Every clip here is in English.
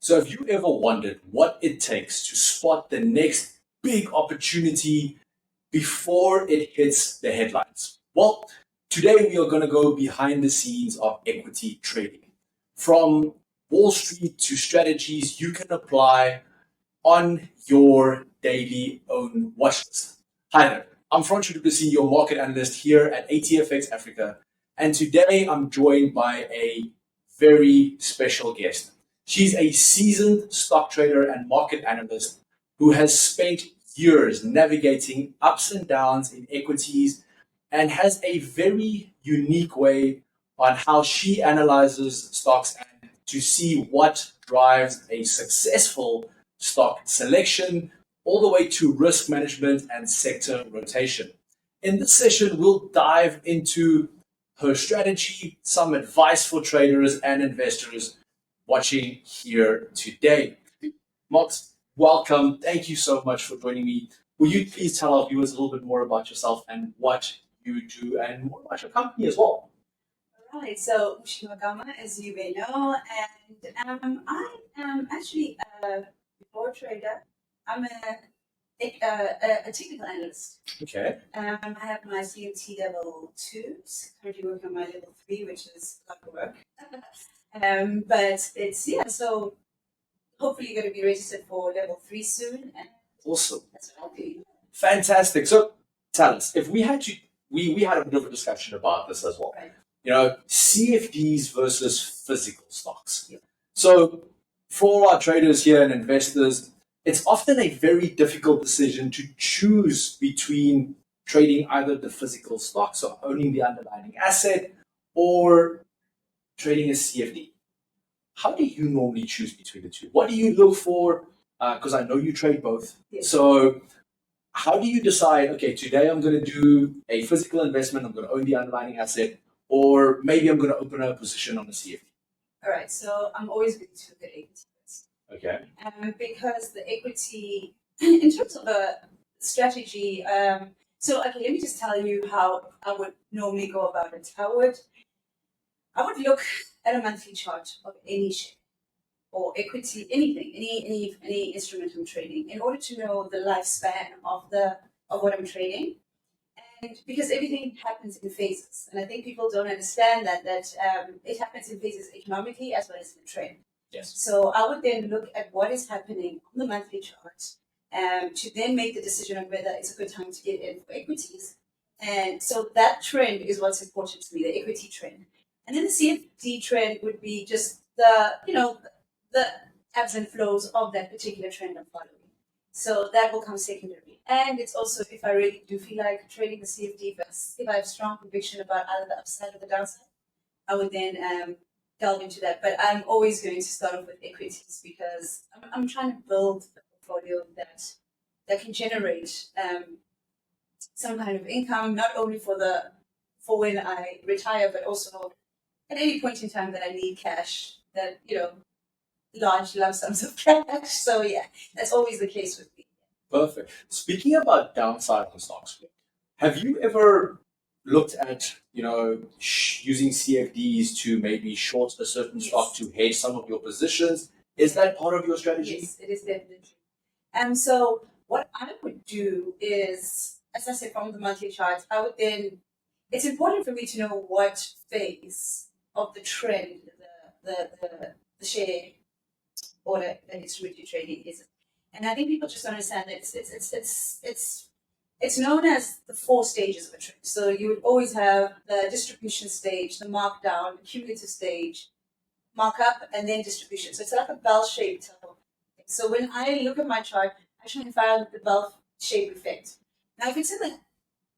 So have you ever wondered what it takes to spot the next big opportunity before it hits the headlines? Well, today we are going to go behind the scenes of equity trading. From Wall Street to strategies you can apply on your daily own watchlist. Hi there, I'm Francois du Plessis, your market analyst here at ATFX Africa. And today I'm joined by a very special guest. She's a seasoned stock trader and market analyst who has spent years navigating ups and downs in equities and has a very unique way on how she analyzes stocks and to see what drives a successful stock selection all the way to risk management and sector rotation. In this session, we'll dive into her strategy, some advice for traders and investors watching here today. Mox, welcome. Thank you so much for joining me. Will you please tell our viewers a little bit more about yourself and what you do and more about your company as well? All right, so Moxima Gama, as you may know, and I am actually a board trader. I'm a technical analyst. Okay. I have my CMT level 2s, currently working on my level 3, which is a lot of work. But it's, so hopefully going to be registered for level 3 soon. And awesome. That's what I'll do. Fantastic. So tell us, if we had to, we had a bit of a discussion about this as well. Right. You know, CFDs versus physical stocks. Yeah. So for our traders here and investors, it's often a very difficult decision to choose between trading either the physical stocks or owning the underlying asset or trading a CFD. How do you normally choose between the two? What do you look for? Because I know you trade both. Yes. So how do you decide, okay, today I'm going to do a physical investment, I'm going to own the underlying asset, or maybe I'm going to open a position on the CFD? All right, so I'm always going to look at equity first. Okay. Because the equity, in terms of a strategy, so okay, let me just tell you how I would normally go about it. I would look at a monthly chart of any share or equity, anything, any instrument I'm trading, in order to know the lifespan of what I'm trading. And because everything happens in phases, and I think people don't understand that it happens in phases economically as well as in trend. Yes. So I would then look at what is happening on the monthly chart to then make the decision on whether it's a good time to get in for equities. And so that trend is what's important to me, the equity trend. And then the CFD trend would be just the ebbs and flows of that particular trend I'm following. So that will come secondary. And it's also if I really do feel like trading the CFD first, if I have strong conviction about either the upside or the downside, I would then delve into that. But I'm always going to start off with equities because I'm trying to build a portfolio that can generate some kind of income, not only for when I retire, but also at any point in time that I need cash, that, large lump sums of cash. So yeah, that's always the case with me. Perfect. Speaking about downside on stocks, have you ever looked at, using CFDs to maybe short a certain stock to hedge some of your positions? Is that part of your strategy? Yes, it is definitely. So what I would do is, as I said, from the monthly chart, it's important for me to know what phase of the trend the share or the instrument you're trading is. And I think people just understand that it's known as the 4 stages of a trend. So you would always have the distribution stage, the markdown, the cumulative stage, markup, and then distribution. So it's like a bell-shaped type of thing. So when I look at my chart, I try and find the bell-shaped effect. Now, if it's in the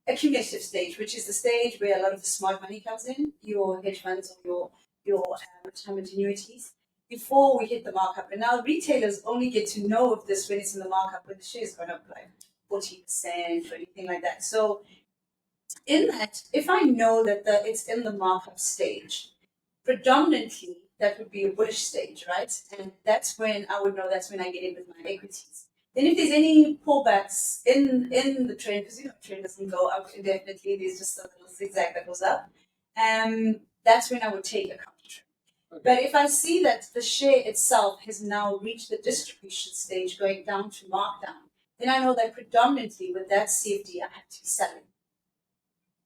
accumulative stage, which is the stage where a lot of the smart money comes in, your hedge funds or your retirement annuities, before we hit the markup. And now retailers only get to know of this when it's in the markup, when the share's gone up like 40% or anything like that. So in that, if I know that it's in the markup stage, predominantly that would be a bullish stage, right? And that's when I would know that's when I get in with my equities. Then if there's any pullbacks in the trend, because trend doesn't go up indefinitely, there's just a little zigzag that goes up, that's when I would take a counter trend. But if I see that the share itself has now reached the distribution stage going down to markdown, then I know that predominantly with that CFD I have to be selling,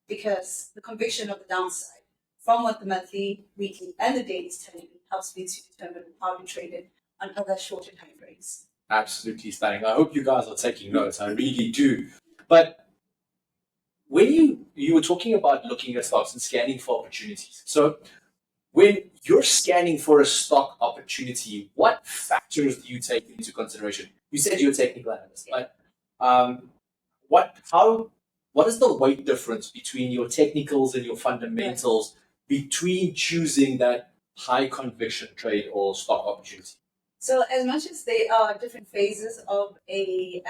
because the conviction of the downside from what the monthly, weekly, and the daily is telling me helps me to determine how to trade it on other shorter time frames. Absolutely stunning. I hope you guys are taking notes. I really do. But when you were talking about looking at stocks and scanning for opportunities, so when you're scanning for a stock opportunity, what factors do you take into consideration? You said you're a technical analyst, but what is the weight difference between your technicals and your fundamentals between choosing that high conviction trade or stock opportunity? So as much as they are different phases of a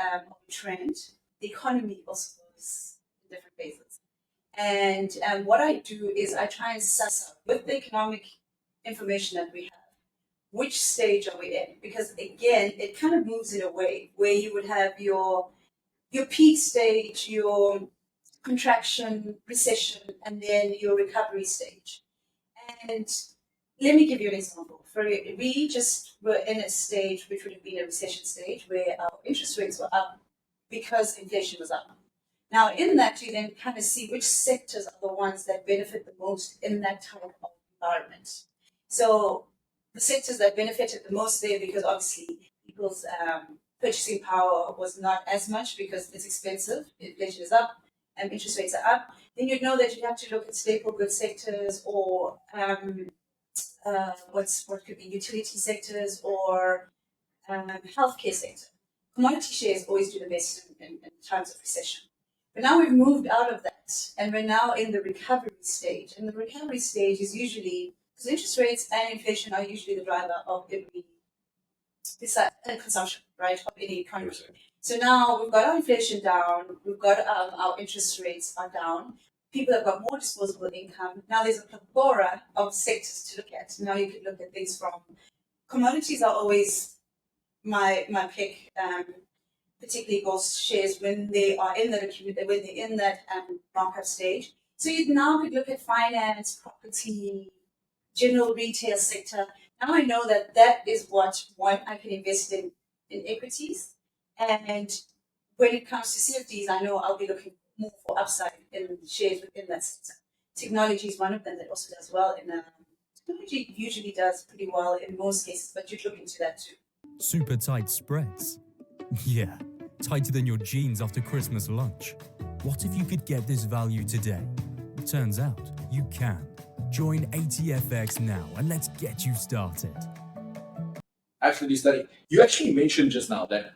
trend, the economy also goes in different phases. And what I do is I try and suss out with the economic information that we have, which stage are we in? Because again, it kind of moves in a way where you would have your peak stage, your contraction, recession, and then your recovery stage. And let me give you an example. We just were in a stage which would have been a recession stage where our interest rates were up because inflation was up. Now, in that, you then kind of see which sectors are the ones that benefit the most in that type of environment. So the sectors that benefited the most there, because obviously people's purchasing power was not as much because it's expensive, inflation is up, and interest rates are up, then you'd know that you have to look at staple goods sectors or what could be utility sectors or healthcare sector. Commodity shares always do the best in times of recession. But now we've moved out of that and we're now in the recovery stage. And the recovery stage is usually, because interest rates and inflation are usually the driver of every consumption, right, of any economy. So now we've got our inflation down, we've got our interest rates are down, people have got more disposable income. Now there's a plethora of sectors to look at. Now you can look at things from commodities are always my pick, particularly gold shares when they are in that markup stage. So you now could look at finance, property, general retail sector. Now I know that that is what one I can invest in equities. And when it comes to CFDs, I know I'll be looking more for upside in shares within that sector. Technology is one of them that also does well. Technology usually does pretty well in most cases, but you'd look into that too. Super tight spreads. Yeah, tighter than your jeans after Christmas lunch. What if you could get this value today? Turns out you can. Join ATFX now and let's get you started. Absolutely study. You actually mentioned just now that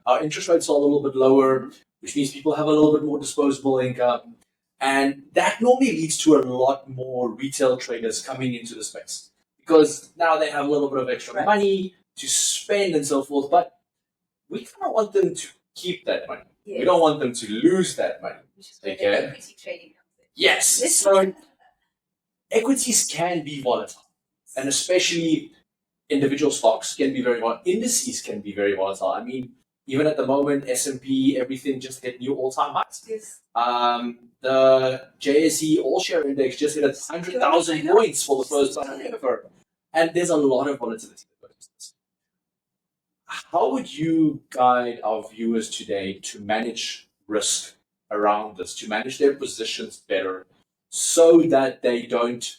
our interest rates are a little bit lower, which means people have a little bit more disposable income, and that normally leads to a lot more retail traders coming into the space because now they have a little bit of extra money to spend and so forth. But we kind of want them to keep that money. Yes. We don't want them to lose that money. Okay. Equity trading. Yes. So equities can be volatile, and especially individual stocks can be very volatile. Indices can be very volatile. I mean, even at the moment, S&P, everything just hit new all-time highs. Yes. The JSE All-Share Index just hit 100,000 points for the first time ever. And there's a lot of volatility. How would you guide our viewers today to manage risk around this, to manage their positions better so that they don't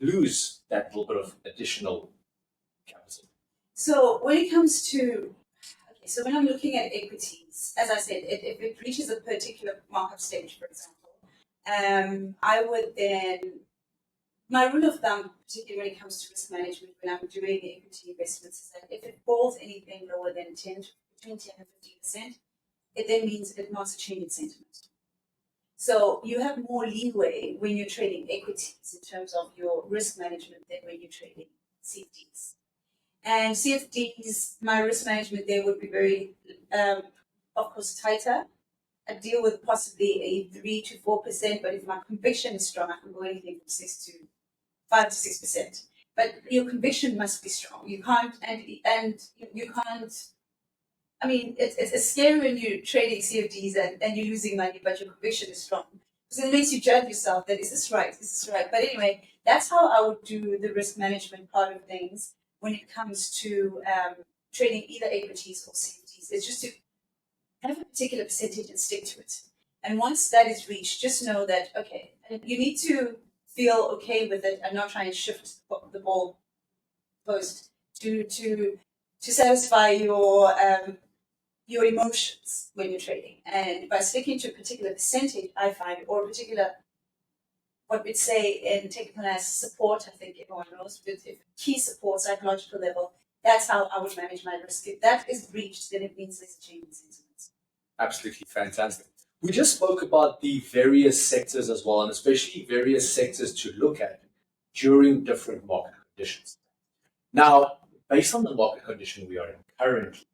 lose that little bit of additional capital? So when it comes to, so when I'm looking at equities, as I said, if it reaches a particular markup stage, for example, I would then, my rule of thumb, particularly when it comes to risk management, when I'm doing equity investments, is that if it falls anything lower than between 10 and 15%, it then means it marks a change in sentiment. So you have more leeway when you're trading equities in terms of your risk management than when you're trading CFDs. And CFDs, my risk management there would be very, of course, tighter. I deal with possibly a 3 to 4%, but if my conviction is strong, I can go anything from 5 to 6%. But your conviction must be strong. You can't, and you can't. I mean, it's scary when you're trading CFDs and you're losing money, but your conviction is strong. Because it makes you judge yourself that is this right? Is this right? But anyway, that's how I would do the risk management part of things when it comes to trading either equities or CFDs. It's just to have a particular percentage and stick to it. And once that is reached, just know that, okay, you need to feel okay with it and not try and shift the ball post to satisfy your emotions when you're trading. And by sticking to a particular percentage, I find, or a particular, what we'd say in technical analysis, support, I think everyone knows, with key support, psychological level, that's how I would manage my risk. If that is breached, then it means there's a change in sentiment. Absolutely fantastic. We just spoke about the various sectors as well, and especially various sectors to look at during different market conditions. Now, based on the market condition we are in currently,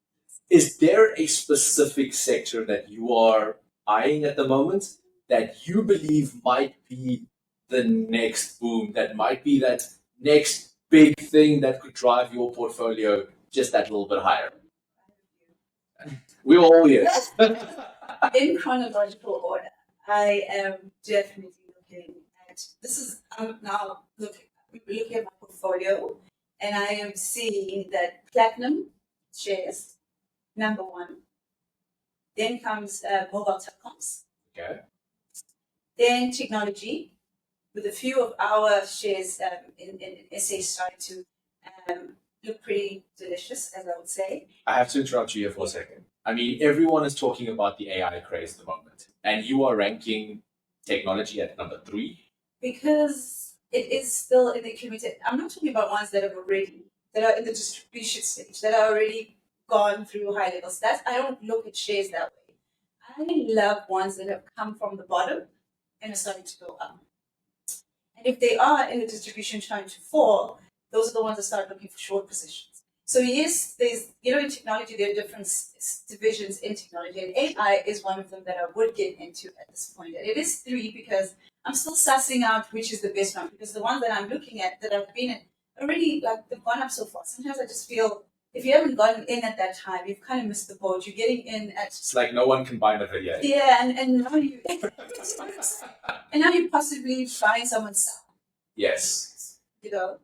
is there a specific sector that you are eyeing at the moment that you believe might be the next boom, that might be that next big thing that could drive your portfolio just that little bit higher? We're all here. In chronological order, I am definitely looking at I'm now looking at my portfolio, and I am seeing that platinum shares, number one. Then comes mobile telecoms. Okay. Then technology, with a few of our shares in SA starting to look pretty delicious, as I would say. I have to interrupt you here for a second. I mean, everyone is talking about the AI craze at the moment, and you are ranking technology at number 3. Because it is still in the accumulated. I'm not talking about ones that are in the distribution stage, that are already gone through high levels. I don't look at shares that way. I love ones that have come from the bottom and are starting to go up. And if they are in the distribution trying to fall, those are the ones that start looking for short positions. So yes, there's, in technology, there are different divisions in technology, and AI is one of them that I would get into at this point. And it is 3 because I'm still sussing out which is the best one, because the ones that I'm looking at that I've been in already, they've gone up so far. Sometimes I just feel if you haven't gotten in at that time, you've kind of missed the boat. You're getting in at... It's like no one can buy another yet. Yeah, and now you... and now you possibly find someone sell. Yes.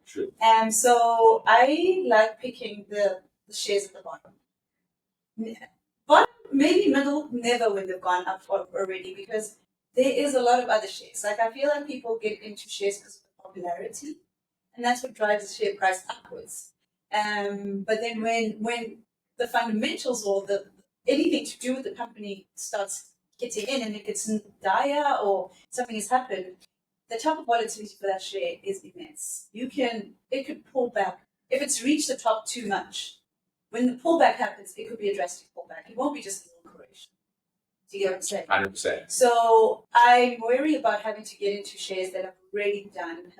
True. And so I like picking the shares at the bottom. Bottom, maybe middle, never when they've gone up already, because there is a lot of other shares. I feel like people get into shares because of the popularity, and that's what drives the share price upwards. But then when the fundamentals or anything to do with the company starts getting in, and it gets dire or something has happened, the type of volatility for that share is immense. It could pull back. If it's reached the top too much, when the pullback happens, it could be a drastic pullback. It won't be just a little correction. Do you get what I'm saying? 100%. So I'm worried about having to get into shares that have already done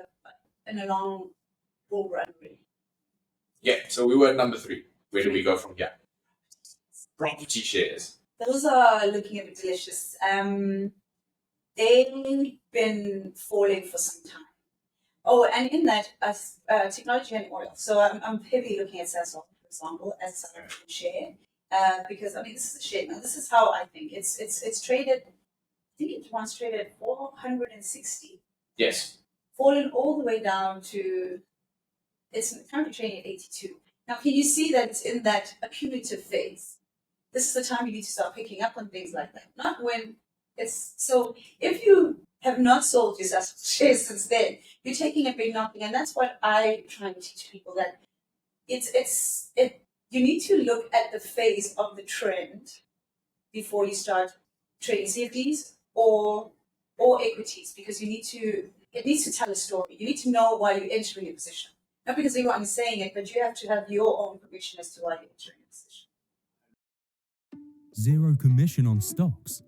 in a long bull run already. Yeah, so we were at number 3. Where do we go from here? Property shares. Those are looking a bit delicious. They've been falling for some time. Oh, and in that, technology and oil. So I'm heavily looking at Sasol, for example, as a South African share, because this is a share. Now, this is how I think it's traded. I think it once traded at 460. Yes. Fallen all the way down to it's currently trading at 82. Now, can you see that it's in that accumulative phase? This is the time you need to start picking up on things like that, not when. So if you have not sold your shares since then, you're taking a big knocking, and that's what I try and teach people, that you need to look at the phase of the trend before you start trading CFDs or equities, because it needs to tell a story. You need to know why you're entering a position, not because everyone is saying it, but you have to have your own conviction as to why you're entering a position. 0 commission on stocks?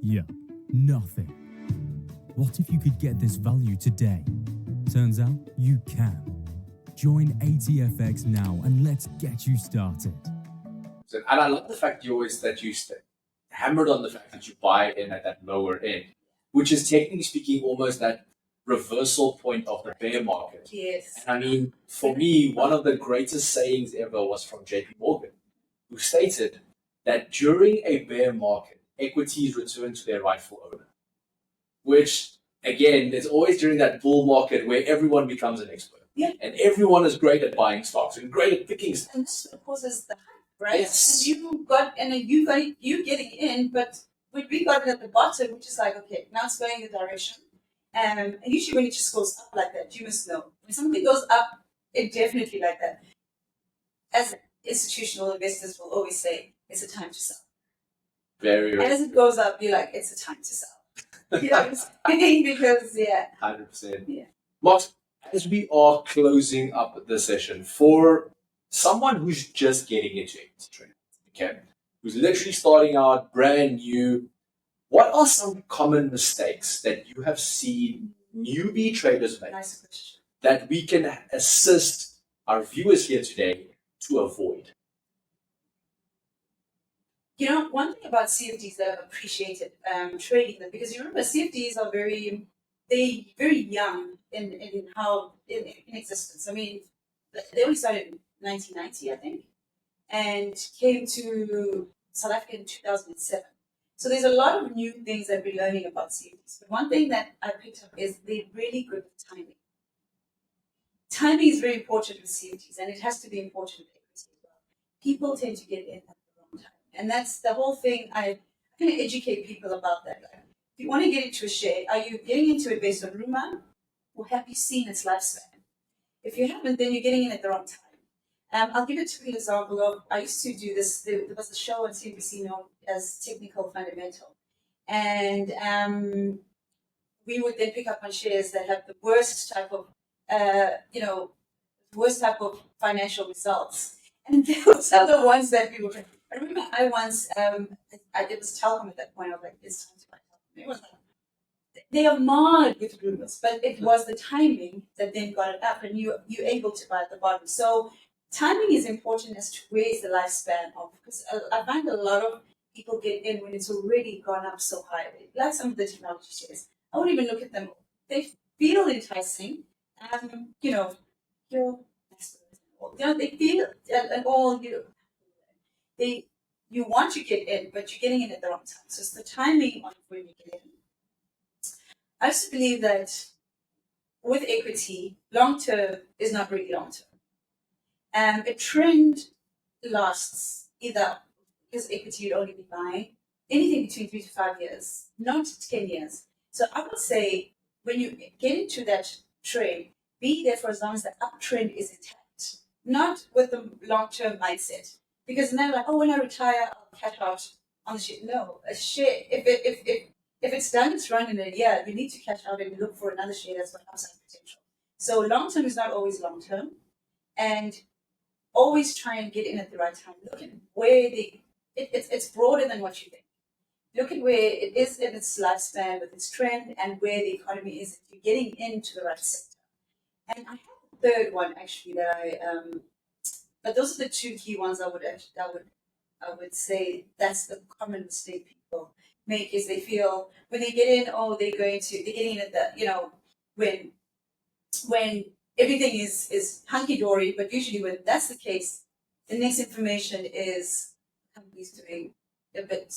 Yeah, nothing. What if you could get this value today? Turns out you can. Join ATFX now and let's get you started. And I love the fact you hammered on the fact that you buy in at that lower end, which is technically speaking almost that reversal point of the bear market. Yes. And for me, one of the greatest sayings ever was from JP Morgan, who stated that during a bear market, equities return to their rightful owner, which again, there's always during that bull market where everyone becomes an expert. Yeah. And everyone is great at buying stocks and great at picking stocks. And this causes the hype, right? Yes. And you getting in, but when we got it at the bottom, which is like, okay, now it's going in the direction. And usually when it just goes up like that, you must know. When something goes up, it definitely like that. As institutional investors will always say, it's a time to sell. Very And right. as it goes up, you're like, it's a time to sell. You know what I'm saying? Because, yeah. 100%. Yeah. Mox, as we are closing up the session, for someone who's just getting into equity trading, okay, who's literally starting out brand new, what are some common mistakes that you have seen newbie traders make Nice question. that we can assist our viewers here today to avoid? You know, one thing about CFDs that I've appreciated trading them, because you remember CFDs are very young in existence. I mean, they only started in 1990, I think, and came to South Africa in 2007. So there's a lot of new things that we're learning about CFDs. But one thing that I picked up is they're really good with timing. Timing is very important with CFDs, and it has to be important with equity as well. People tend to get in at the wrong time. And that's the whole thing. I kind of educate people about that. Like, if you want to get into a share, are you getting into it based on rumor, or have you seen its lifespan? If you haven't, then you're getting in at the wrong time. I'll give a typical example of, I used to do this, there was a show on CNBC known as Technical Fundamental. And we would then pick up on shares that have the worst type of, worst type of financial results. And those are the ones that we would. I remember I once, it was Telkom at that point. I was like, it's time to buy Telkom. It was like, they are marred with rumors, but it was the timing that then got it up, and you're able to buy at the bottom. So timing is important as to where is the lifespan of, because I find a lot of people get in when it's already gone up so high. Like some of the technology shares, I won't even look at them. They feel enticing. They feel and all you want to get in, but you're getting in at the wrong time. So it's the timing on when you get in. I also believe that with equity, long term is not really long term. A trend lasts either, because equity you'd only be buying anything between 3 to 5 years, not 10 years. So I would say when you get into that trade, be there for as long as the uptrend is intact, not with the long term mindset. Because then like, oh, when I retire, I'll cash out on the share. No, a share, if it's done its run in a year, you need to cash out and look for another share that's got upside potential. So long term is not always long term, and always try and get in at the right time. Look at where it's broader than what you think. Look at where it is in its lifespan with its trend and where the economy is if you're getting into the right sector. And I have a third one actually that but those are the two key ones I would say that's the common mistake people make, is they feel when they get in, they're getting in at the, when everything is hunky-dory, but usually when that's the case, the next information is companies doing a bit.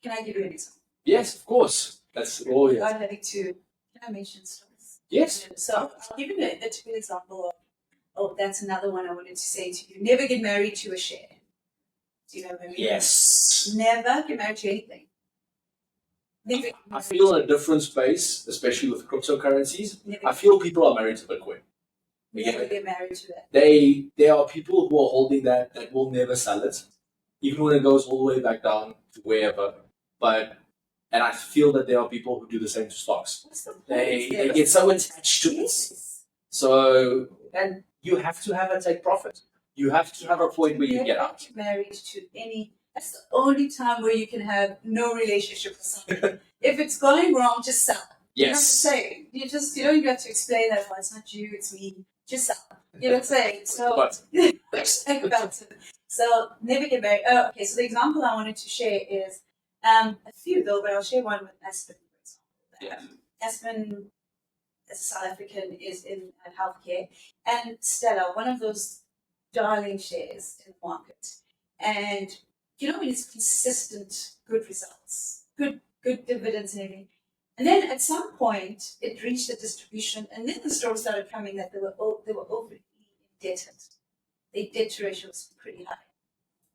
Can I give you an example? Yes, of course. That's all. Yes. I'm having to. Can I mention stocks? Yes. So I'll give you a typical example of. That's another one I wanted to say to you. Never get married to a share. Do you know what I mean? Yes. Never get married to anything. I feel in a different space, especially with cryptocurrencies. I feel people are married to Bitcoin. Never get married to that. There are people who are holding that will never sell it, even when it goes all the way back down to wherever. And I feel that there are people who do the same to stocks. What's the point? They get so attached to it. So, and you have to have a take profit. You have to have a point where you get out. Get married to any. That's the only time where you can have no relationship with somebody. If it's going wrong, just sell. You know what I'm saying? You don't even have to explain that. Well, it's not you, it's me. Just sell. You know what I'm saying? So think about it. So never get married. Oh, okay. So the example I wanted to share is a few though, but I'll share one with Aspen, for example. Aspen, as a South African, is in healthcare, and Stella, one of those darling shares in the market. And when it's consistent, good results, good dividends and everything, And then at some point, it reached a distribution, and then the story started coming that they were overly indebted. Their debt ratio was pretty high.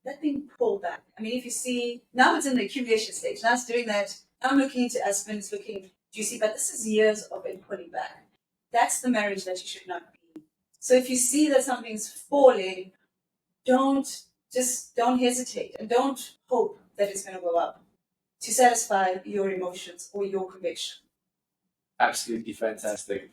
That being pulled back. I mean, if you see, now it's in the accumulation stage. Now it's doing that. I'm looking into Aspen, it's looking juicy, but this is years of it pulling back. That's the marriage that you should not be. So if you see that something's falling, don't hesitate and don't hope that it's going to go up to satisfy your emotions or your conviction. Absolutely fantastic.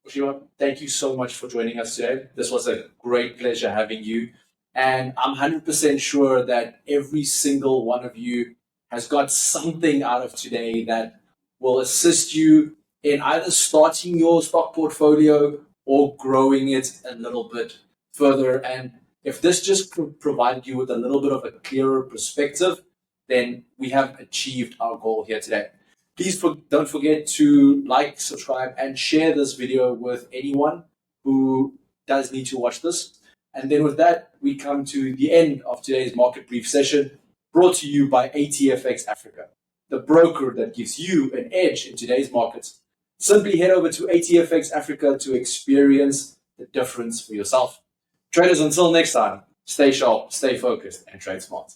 Moxima, thank you so much for joining us today. This was a great pleasure having you. And I'm 100% sure that every single one of you has got something out of today that will assist you in either starting your stock portfolio or growing it a little bit further. And if this just provided you with a little bit of a clearer perspective, then we have achieved our goal here today. Please don't forget to like, subscribe, and share this video with anyone who does need to watch this. And then with that, we come to the end of today's market brief session, brought to you by ATFX Africa, the broker that gives you an edge in today's markets. Simply head over to ATFX Africa to experience the difference for yourself. Traders, until next time, stay sharp, stay focused, and trade smart.